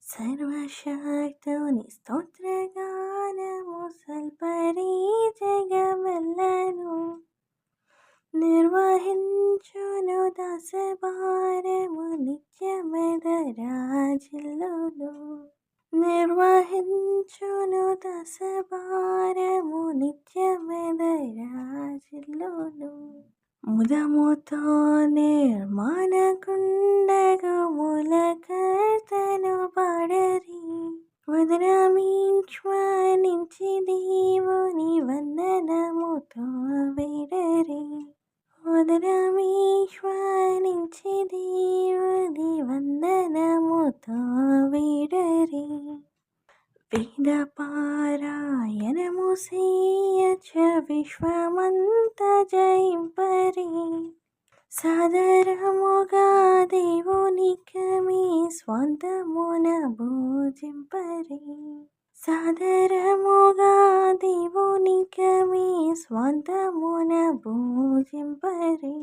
సర్వశక్తుని స్తోత్రగానము సల్పరి జగమెల్లను నిర్వహించును దాసభారము నిత్యమెదరాజిల్లును నిర్వహించును దాసభారము నిత్యమెదరాజిల్లును ముదముతో నిర్మాణకుండగు మూలకర్తను పాడరి ఉదరమించి దేవుని వందనముతో విడరి ఉదరమించి దేవుని వందనముతో విడరి వేద పారాయణము సేయచ విశ్వమంత జయింపరి సాదరముగా దేవునికి మీ స్వంతమున భోజింపరి సాదరముగా దేవునికి మీ స్వంతమున భోజింపరి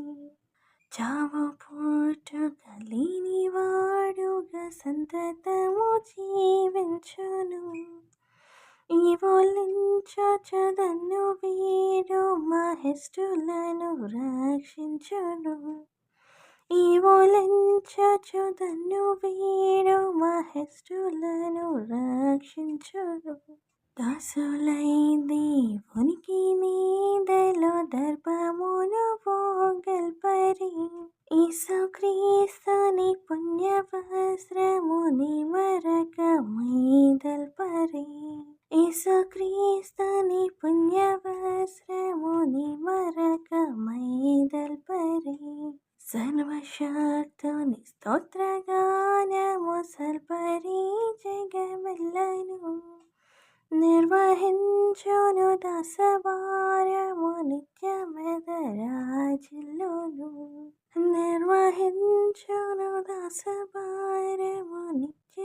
చావు పుట్టుకలేని వాడుగా సంతతము జీవించును ఈవోలించదన్ను వీడు మహిష్ఠులను రక్షించును ఈవోలించదన్ను వీడు మహిష్ఠులను రక్షించును దాసులై దేవునికి నీదలో దర్పమును పోగల్పరి యేసుక్రీస్తుని పుణ్యవస్త్రముని మరకమైదల్పరి యేసుక్రీస్తుని పుణ్యవస్త్రముని మరకమైదల్పరి సర్వశక్తుని స్తోత్రగానము సల్పరి జగమెల్లను నిర్వహించును దాసభారము నిత్యమెదరాజిల్లును నిర్వహించును దాసభారము నిత్య